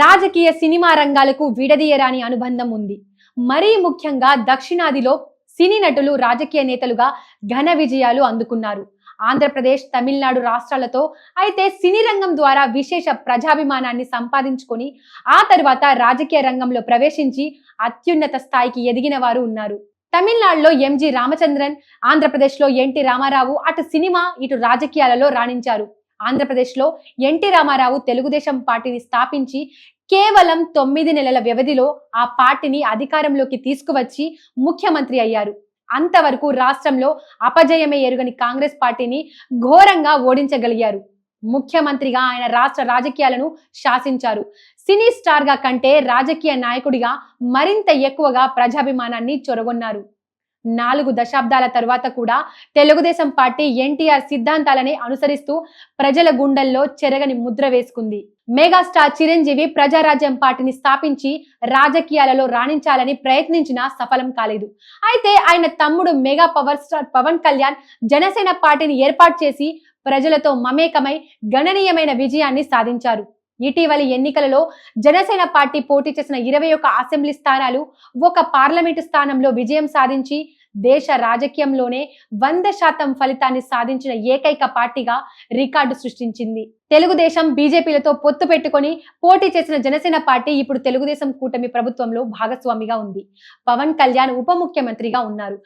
రాజకీయ సినిమా రంగాలకు విడదీయరాని అనుబంధం ఉంది. మరీ ముఖ్యంగా దక్షిణాదిలో సినీ నటులు రాజకీయ నేతలుగా ఘన విజయాలు అందుకున్నారు. ఆంధ్రప్రదేశ్, తమిళనాడు రాష్ట్రాలతో అయితే సినీ రంగం ద్వారా విశేష ప్రజాభిమానాన్ని సంపాదించుకొని ఆ తర్వాత రాజకీయ రంగంలో ప్రవేశించి అత్యున్నత స్థాయికి ఎదిగిన వారు ఉన్నారు. తమిళనాడులో ఎంజి రామచంద్రన్, ఆంధ్రప్రదేశ్లో ఎన్టీ రామారావు అటు సినిమా ఇటు రాజకీయాలలో రాణించారు. ఆంధ్రప్రదేశ్లో ఎన్టీ రామారావు తెలుగుదేశం పార్టీని స్థాపించి కేవలం 9 నెలల వ్యవధిలో ఆ పార్టీని అధికారంలోకి తీసుకువచ్చి ముఖ్యమంత్రి అయ్యారు. అంతవరకు రాష్ట్రంలో అపజయమే ఎరుగని కాంగ్రెస్ పార్టీని ఘోరంగా ఓడించగలిగారు. ముఖ్యమంత్రిగా ఆయన రాష్ట్ర రాజకీయాలను శాసించారు. సినీ స్టార్ గా కంటే రాజకీయ నాయకుడిగా మరింత ఎక్కువగా ప్రజాభిమానాన్ని చొరగొన్నారు. 4 దశాబ్దాల తరువాత కూడా తెలుగుదేశం పార్టీ ఎన్టీఆర్ సిద్ధాంతాలనే అనుసరిస్తూ ప్రజల గుండెల్లో చెరగని ముద్ర వేసుకుంది. మెగాస్టార్ చిరంజీవి ప్రజారాజ్యం పార్టీని స్థాపించి రాజకీయాలలో రాణించాలని ప్రయత్నించినా సఫలం కాలేదు. అయితే ఆయన తమ్ముడు mega power star Pawan Kalyan Janasena పార్టీని ఏర్పాటు చేసి ప్రజలతో మమేకమై గణనీయమైన విజయాన్ని సాధించారు. ఇటీవలి ఎన్నికలలో జనసేన పార్టీ పోటీ చేసిన 21 అసెంబ్లీ స్థానాలు, 1 పార్లమెంటు స్థానంలో విజయం సాధించి దేశ రాజకీయంలోనే 100% ఫలితాన్ని సాధించిన ఏకైక పార్టీగా రికార్డు సృష్టించింది. తెలుగుదేశం, బీజేపీలతో పొత్తు పెట్టుకొని పోటీ చేసిన జనసేన పార్టీ ఇప్పుడు తెలుగుదేశం కూటమి ప్రభుత్వంలో భాగస్వామిగా ఉంది. పవన్ కళ్యాణ్ ఉప ముఖ్యమంత్రిగా ఉన్నారు.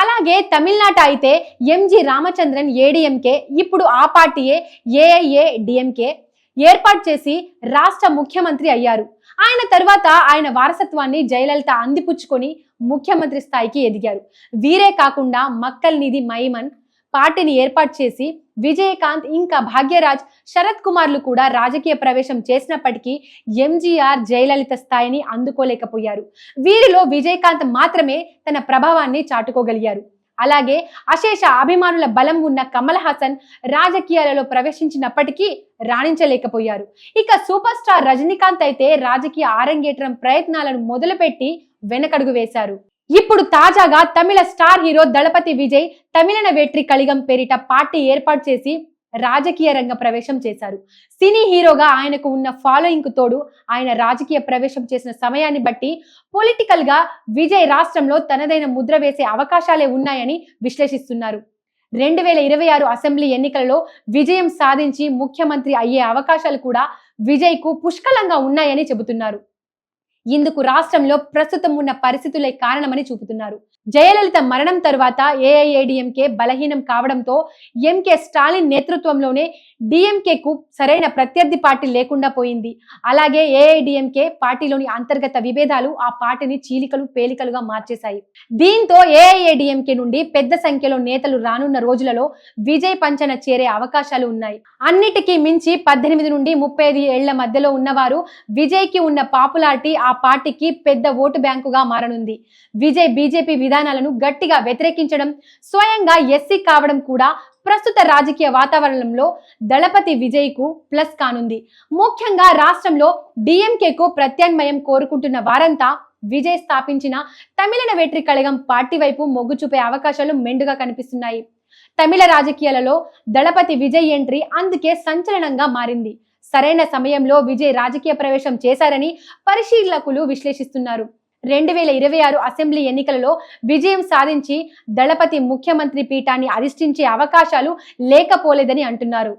అలాగే తమిళనాట అయితే ఎంజి రామచంద్రన్ ఏడీఎంకే, ఇప్పుడు ఆ పార్టీయే ఏఐఏడీఎంకే ఏర్పాటు చేసి రాష్ట్ర ముఖ్యమంత్రి అయ్యారు. ఆయన తర్వాత ఆయన వారసత్వాన్ని జయలలిత అందిపుచ్చుకొని ముఖ్యమంత్రి స్థాయికి ఎదిగారు. వీరే కాకుండా మక్కల్ నిధి మైమన్ పార్టీని ఏర్పాటు చేసి విజయకాంత్, ఇంకా భాగ్యరాజ్, శరత్ కుమార్లు కూడా రాజకీయ ప్రవేశం చేసినప్పటికీ ఎంజీఆర్, జయలలిత స్థాయిని అందుకోలేకపోయారు. వీరిలో విజయకాంత్ మాత్రమే తన ప్రభావాన్ని చాటుకోగలిగారు. అలాగే అశేష అభిమానుల బలం ఉన్న కమల్ హాసన్ రాజకీయాలలో ప్రవేశించినప్పటికీ రాణించలేకపోయారు. ఇక సూపర్ స్టార్ రజనీకాంత్ అయితే రాజకీయ ఆరంగేట్రం ప్రయత్నాలను మొదలుపెట్టి వెనకడుగు వేశారు. ఇప్పుడు తాజాగా తమిళ స్టార్ హీరో దళపతి విజయ్ తమిళన వెట్రి కళిగం పేరిట పార్టీ ఏర్పాటు చేసి రాజకీయ రంగ ప్రవేశం చేశారు. సినీ హీరోగా ఆయనకు ఉన్న ఫాలోయింగ్ కు తోడు ఆయన రాజకీయ ప్రవేశం చేసిన సమయాన్ని బట్టి పొలిటికల్ గా విజయ్ రాష్ట్రంలో తనదైన ముద్ర వేసే అవకాశాలే ఉన్నాయని విశ్లేషిస్తున్నారు. 2026 అసెంబ్లీ ఎన్నికలలో విజయం సాధించి ముఖ్యమంత్రి అయ్యే అవకాశాలు కూడా విజయ్ కు పుష్కలంగా ఉన్నాయని చెబుతున్నారు. ఇందుకు రాష్ట్రంలో ప్రస్తుతం ఉన్న పరిస్థితులే కారణమని చూపుతున్నారు. జయలలిత మరణం తరువాత ఏఐఏడీఎంకే బలహీనం కావడంతో ఎంకే స్టాలిన్ నేతృత్వంలోనే డిఎంకేకు సరైన ప్రత్యర్థి పార్టీ లేకుండా పోయింది. అలాగే ఏఐడీఎంకే పార్టీలోని అంతర్గత విభేదాలు ఆ పార్టీని చీలికలు పేలికలుగా మార్చేశాయి. దీంతో ఏఐఏడీఎంకే నుండి పెద్ద సంఖ్యలో నేతలు రానున్న రోజులలో విజయ్ పంచన చేరే అవకాశాలు ఉన్నాయి. అన్నిటికీ మించి 18 నుండి 35 ఏళ్ల మధ్యలో ఉన్నవారు విజయ్ కి ఉన్న పాపులారిటీ ఆ పార్టీకి పెద్ద ఓటు బ్యాంకుగా మారనుంది. విజయ్ బీజేపీ విధానాలను గట్టిగా వ్యతిరేకించడం, స్వయంగా ఎస్సీ కావడం కూడా ప్రస్తుత రాజకీయ వాతావరణంలో దళపతి విజయ్ కు ప్లస్ కానుంది. ముఖ్యంగా రాష్ట్రంలో డిఎంకేకు ప్రత్యామ్నాయం కోరుకుంటున్న వారంతా విజయ్ స్థాపించిన తమిళన వెట్రి కళిగం పార్టీ వైపు మొగ్గు చూపే అవకాశాలు మెండుగా కనిపిస్తున్నాయి. తమిళ రాజకీయాలలో దళపతి విజయ్ ఎంట్రీ అందుకే సంచలనంగా మారింది. సరైన సమయంలో విజయ్ రాజకీయ ప్రవేశం చేశారని పరిశీలకులు విశ్లేషిస్తున్నారు. 2026 అసెంబ్లీ ఎన్నికలలో విజయం సాధించి దళపతి ముఖ్యమంత్రి పీఠాన్ని అధిష్ఠించే అవకాశాలు లేకపోలేదని అంటున్నారు.